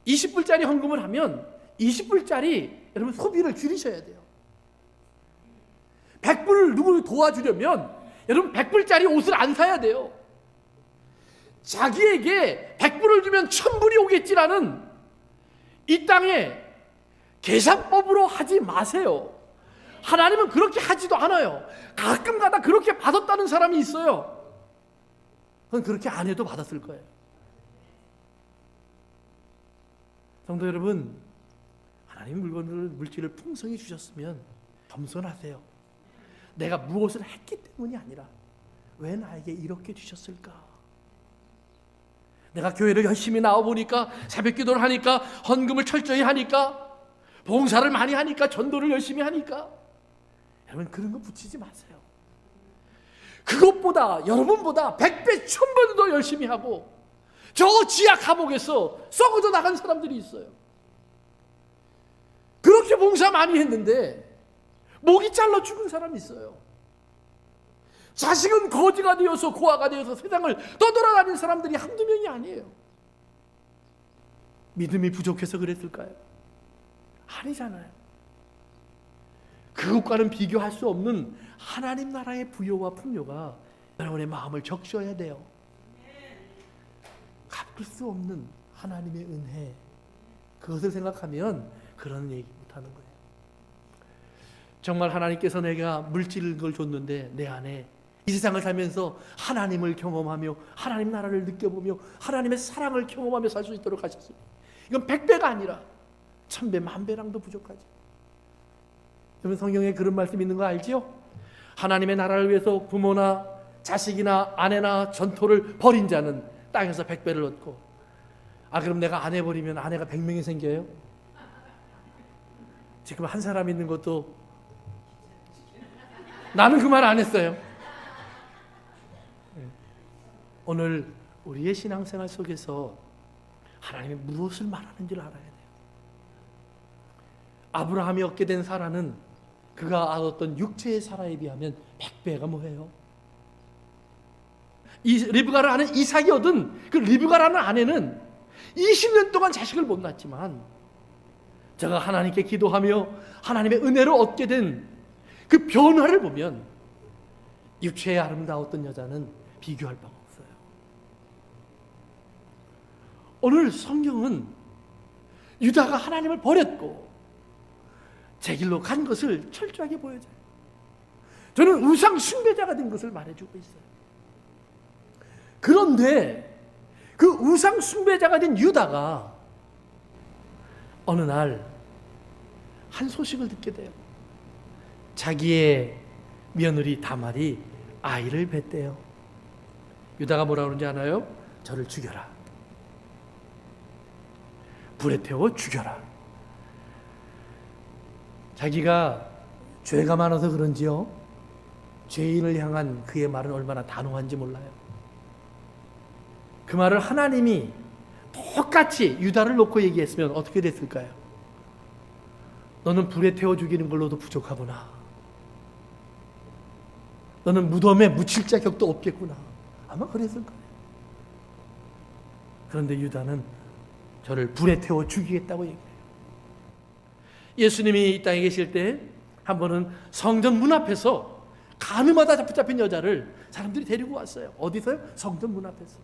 20불짜리 헌금을 하면 20불짜리 여러분 소비를 줄이셔야 돼요. 100불을 누구를 도와주려면 여러분 100불짜리 옷을 안 사야 돼요. 자기에게 100불을 주면 1000불이 오겠지라는 이 땅에 계산법으로 하지 마세요. 하나님은 그렇게 하지도 않아요. 가끔가다 그렇게 받았다는 사람이 있어요. 그건 그렇게 안 해도 받았을 거예요. 성도 여러분, 하나님 물질을 풍성히 주셨으면 겸손하세요. 내가 무엇을 했기 때문이 아니라 왜 나에게 이렇게 주셨을까? 내가 교회를 열심히 나와보니까, 새벽기도를 하니까, 헌금을 철저히 하니까, 봉사를 많이 하니까, 전도를 열심히 하니까, 여러분 그런 거 붙이지 마세요. 그것보다 여러분보다 100배 1000배도 더 열심히 하고 저 지하 감옥에서 썩어져 나간 사람들이 있어요. 그렇게 봉사 많이 했는데 목이 잘라 죽은 사람이 있어요. 자식은 거지가 되어서 고아가 되어서 세상을 떠돌아다니는 사람들이 한두 명이 아니에요. 믿음이 부족해서 그랬을까요? 아니잖아요. 그것과는 비교할 수 없는 하나님 나라의 부요와 풍요가 여러분의 마음을 적셔야 돼요. 갚을 수 없는 하나님의 은혜, 그것을 생각하면 그런 얘기 못하는 거예요. 정말 하나님께서 내가 물질을 걸 줬는데 내 안에 이 세상을 살면서 하나님을 경험하며 하나님 나라를 느껴보며 하나님의 사랑을 경험하며 살 수 있도록 하셨습니다. 이건 100배가 아니라 1000배, 10,000배랑도 부족하죠. 여러분 성경에 그런 말씀 있는 거 알지요? 하나님의 나라를 위해서 부모나 자식이나 아내나 전토를 벌인 자는 땅에서 100배를 얻고, 그럼 내가 아내 버리면 아내가 100명이 생겨요? 지금 한 사람 있는 것도 나는 그 말 안 했어요. 오늘 우리의 신앙생활 속에서 하나님이 무엇을 말하는지를 알아야 돼요. 아브라함이 얻게 된 사라는 그가 얻었던 육체의 사라에 비하면 100배가 뭐예요? 이 리브가를 아는 이삭이 얻은 그 리브가라는 아내는 20년 동안 자식을 못 낳았지만 제가 하나님께 기도하며 하나님의 은혜를 얻게 된 그 변화를 보면 육체의 아름다웠던 여자는 비교할 바가 없어요. 오늘 성경은 유다가 하나님을 버렸고 제 길로 간 것을 철저하게 보여줘요. 저는 우상 숭배자가 된 것을 말해주고 있어요. 그런데 그 우상 숭배자가 된 유다가 어느 날 한 소식을 듣게 돼요. 자기의 며느리 다말이 아이를 뱄대요. 유다가 뭐라 그러는지 아나요? 저를 죽여라. 불에 태워 죽여라. 자기가 죄가 많아서 그런지요, 죄인을 향한 그의 말은 얼마나 단호한지 몰라요. 그 말을 하나님이 똑같이 유다를 놓고 얘기했으면 어떻게 됐을까요? 너는 불에 태워 죽이는 걸로도 부족하구나. 너는 무덤에 묻힐 자격도 없겠구나. 아마 그랬을 거예요. 그런데 유다는 저를 불에 태워 죽이겠다고 얘기해요. 예수님이 이 땅에 계실 때 한 번은 성전 문 앞에서 가늠하다 붙잡힌 여자를 사람들이 데리고 왔어요. 어디서요? 성전 문 앞에서.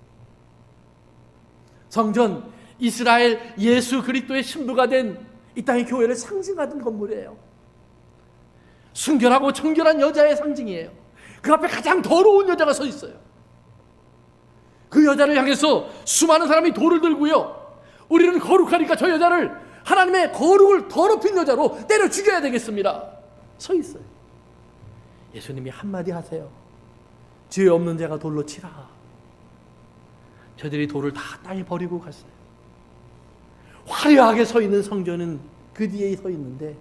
성전, 이스라엘 예수 그리스도의 신부가 된 이 땅의 교회를 상징하던 건물이에요. 순결하고 청결한 여자의 상징이에요. 그 앞에 가장 더러운 여자가 서 있어요. 그 여자를 향해서 수많은 사람이 돌을 들고요, 우리는 거룩하니까 저 여자를 하나님의 거룩을 더럽힌 여자로 때려 죽여야 되겠습니다. 서 있어요. 예수님이 한마디 하세요. 죄 없는 자가 돌로 치라. 저들이 돌을 다 땅에 버리고 갔어요. 화려하게 서 있는 성전은 그 뒤에 서 있는데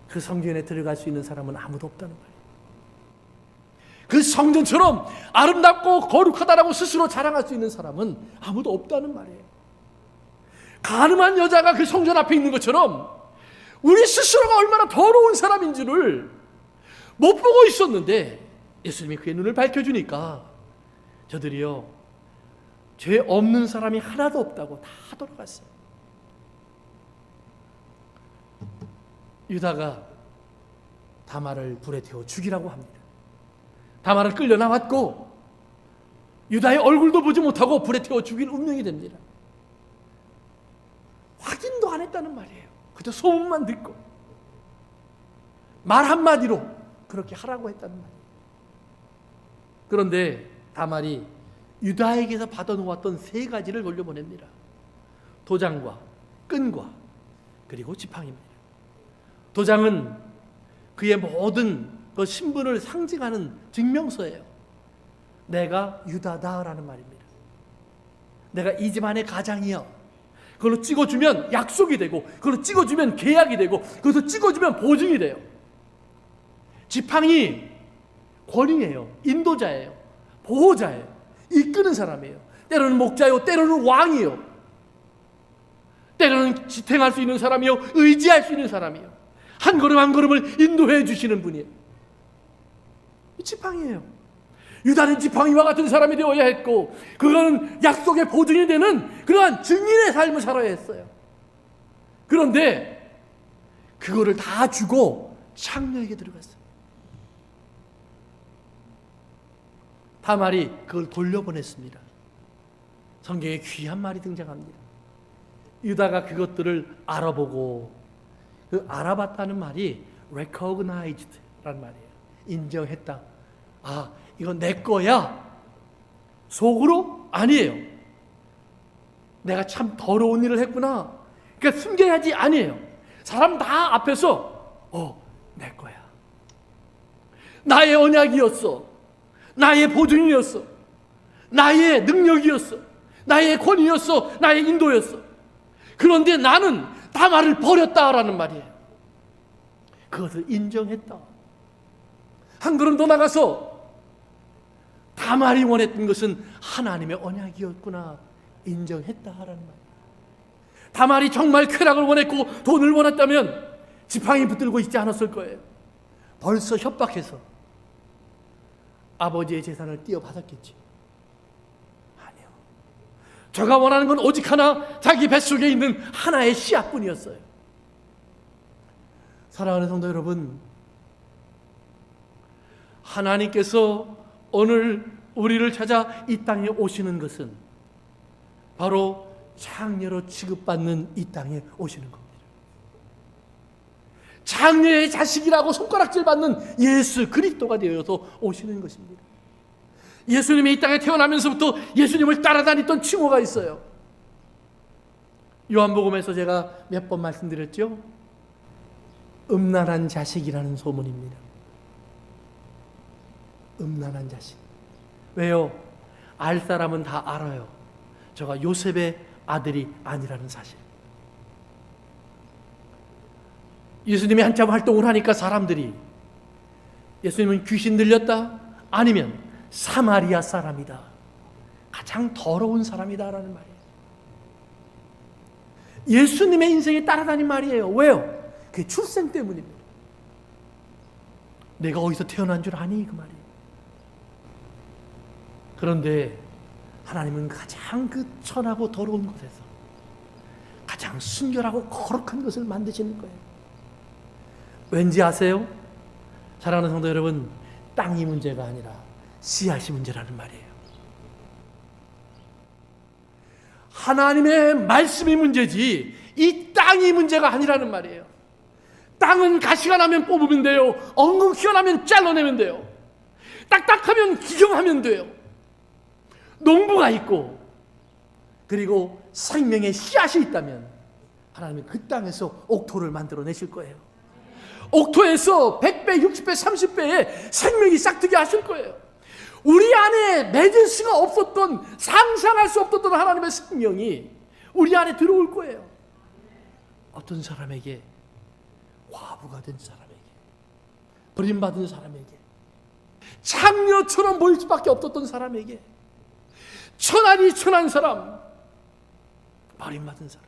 그 성전에 들어갈 수 있는 사람은 아무도 없다는 거예요. 그 성전처럼 아름답고 거룩하다라고 스스로 자랑할 수 있는 사람은 아무도 없다는 말이에요. 가늠한 여자가 그 성전 앞에 있는 것처럼 우리 스스로가 얼마나 더러운 사람인지를 못 보고 있었는데 예수님이 그의 눈을 밝혀주니까 저들이요, 죄 없는 사람이 하나도 없다고 다 돌아갔어요. 유다가 다말을 불에 태워 죽이라고 합니다. 다말을 끌려 나왔고 유다의 얼굴도 보지 못하고 불에 태워 죽일 운명이 됩니다. 확인도 안 했다는 말이에요. 그저 소문만 듣고 말 한마디로 그렇게 하라고 했다는 말이에요. 그런데 다말이 유다에게서 받아놓았던 세 가지를 돌려보냅니다. 도장과 끈과 그리고 지팡이입니다. 도장은 그의 모든 그 신분을 상징하는 증명서예요. 내가 유다다라는 말입니다. 내가 이 집안의 가장이야. 그걸로 찍어주면 약속이 되고, 그걸로 찍어주면 계약이 되고, 그것을 찍어주면 보증이 돼요. 지팡이 권위예요. 인도자예요. 보호자예요. 이끄는 사람이에요. 때로는 목자요, 때로는 왕이요, 때로는 지탱할 수 있는 사람이요, 의지할 수 있는 사람이요, 한 걸음 한 걸음을 인도해 주시는 분이에요. 이 지팡이예요. 유다는 지팡이와 같은 사람이 되어야 했고, 그거는 약속의 보증이 되는 그러한 증인의 삶을 살아야 했어요. 그런데 그거를 다 주고 창녀에게 들어갔어요. 다말이 그걸 돌려보냈습니다. 성경에 귀한 말이 등장합니다. 유다가 그것들을 알아보고, 그 알아봤다는 말이 recognized라는 말이에요. 인정했다. 아, 이건 내 거야. 속으로? 아니에요. 내가 참 더러운 일을 했구나. 그러니까 숨겨야지. 아니에요. 사람 다 앞에서 내 거야. 나의 언약이었어. 나의 보증이었어. 나의 능력이었어. 나의 권위였어. 나의 인도였어. 그런데 나는 다말을 버렸다라는 말이에요. 그것을 인정했다. 한 걸음 더 나가서 다말이 원했던 것은 하나님의 언약이었구나, 인정했다라는 말이에요. 다말이 정말 쾌락을 원했고 돈을 원했다면 지팡이 붙들고 있지 않았을 거예요. 벌써 협박해서 아버지의 재산을 띄어받았겠지. 아니요. 저가 원하는 건 오직 하나, 자기 뱃속에 있는 하나의 씨앗뿐이었어요. 사랑하는 성도 여러분, 하나님께서 오늘 우리를 찾아 이 땅에 오시는 것은 바로 장녀로 취급받는 이 땅에 오시는 겁니다. 장녀의 자식이라고 손가락질 받는 예수 그리스도가 되어서 오시는 것입니다. 예수님이 이 땅에 태어나면서부터 예수님을 따라다녔던 칭호가 있어요. 요한복음에서 제가 몇 번 말씀드렸죠. 음란한 자식이라는 소문입니다. 음란한 자식. 왜요? 알 사람은 다 알아요. 저가 요셉의 아들이 아니라는 사실. 예수님이 한참 활동을 하니까 사람들이 예수님은 귀신 들렸다? 아니면 사마리아 사람이다. 가장 더러운 사람이다라는 말이에요. 예수님의 인생에 따라다닌 말이에요. 왜요? 그게 출생 때문입니다. 내가 어디서 태어난 줄 아니? 그 말이에요. 그런데 하나님은 가장 그 천하고 더러운 곳에서 가장 순결하고 거룩한 것을 만드시는 거예요. 왠지 아세요? 사랑하는 성도 여러분, 땅이 문제가 아니라 씨앗이 문제라는 말이에요. 하나님의 말씀이 문제지 이 땅이 문제가 아니라는 말이에요. 땅은 가시가 나면 뽑으면 돼요. 엉겅퀴가 나면 잘라내면 돼요. 딱딱하면 기경하면 돼요. 농부가 있고 그리고 생명의 씨앗이 있다면 하나님은 그 땅에서 옥토를 만들어내실 거예요. 옥토에서 100배, 60배, 30배의 생명이 싹트게 하실 거예요. 우리 안에 맺을 수가 없었던, 상상할 수 없었던 하나님의 생명이 우리 안에 들어올 거예요. 어떤 사람에게, 과부가 된 사람에게, 버림받은 사람에게, 창녀처럼 보일 수밖에 없었던 사람에게, 천하니 천한 사람, 버림받은 사람.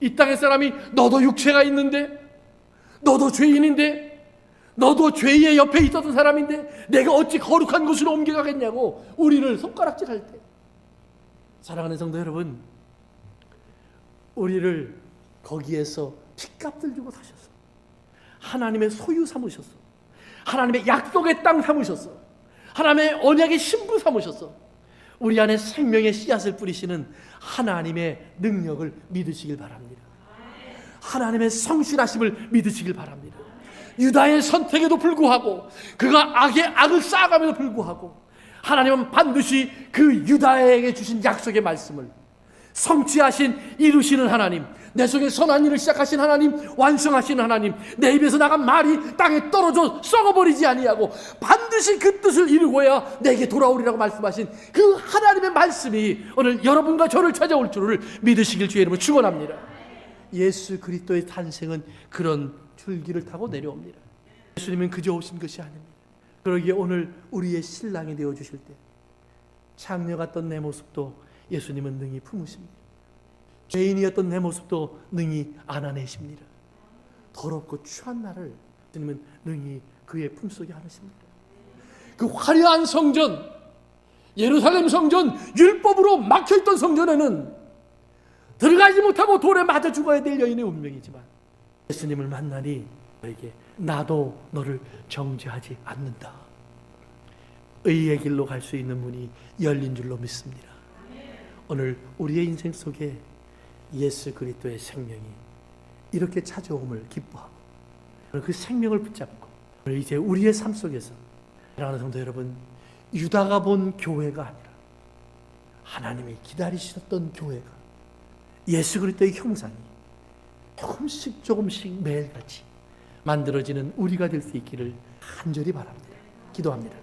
이 땅의 사람이 너도 육체가 있는데, 너도 죄인인데, 너도 죄의 옆에 있었던 사람인데 내가 어찌 거룩한 곳으로 옮겨가겠냐고 우리를 손가락질할 때, 사랑하는 성도 여러분, 우리를 거기에서 핏값을 주고 사셨어. 하나님의 소유 삼으셨어. 하나님의 약속의 땅 삼으셨어. 하나님의 언약의 신부 삼으셨어. 우리 안에 생명의 씨앗을 뿌리시는 하나님의 능력을 믿으시길 바랍니다. 하나님의 성실하심을 믿으시길 바랍니다. 유다의 선택에도 불구하고, 그가 악의 악을 쌓아감에도 불구하고, 하나님은 반드시 그 유다에게 주신 약속의 말씀을 성취하신, 이루시는 하나님, 내 속에 선한 일을 시작하신 하나님, 완성하시는 하나님, 내 입에서 나간 말이 땅에 떨어져 썩어버리지 아니하고 반드시 그 뜻을 이루고야 내게 돌아오리라고 말씀하신 그 하나님의 말씀이 오늘 여러분과 저를 찾아올 줄을 믿으시길 주의 이름으로 축원합니다. 예수 그리스도의 탄생은 그런 줄기를 타고 내려옵니다. 예수님은 그저 오신 것이 아닙니다. 그러기에 오늘 우리의 신랑이 되어주실 때 창녀 같던 내 모습도 예수님은 능히 품으십니다. 죄인이었던 내 모습도 능히 안아내십니다. 더럽고 추한 나를 예수님은 능히 그의 품속에 안으십니다. 그 화려한 성전, 예루살렘 성전, 율법으로 막혀있던 성전에는 들어가지 못하고 돌에 맞아 죽어야 될 여인의 운명이지만 예수님을 만나니 너에게 나도 너를 정죄하지 않는다. 의의 길로 갈 수 있는 문이 열린 줄로 믿습니다. 오늘 우리의 인생 속에 예수 그리스도의 생명이 이렇게 찾아옴을 기뻐하고 그 생명을 붙잡고 이제 우리의 삶 속에서, 사랑하는 성도 여러분, 유다가 본 교회가 아니라 하나님이 기다리셨던 교회가, 예수 그리스도의 형상이 조금씩 매일같이 만들어지는 우리가 될 수 있기를 간절히 바랍니다. 기도합니다.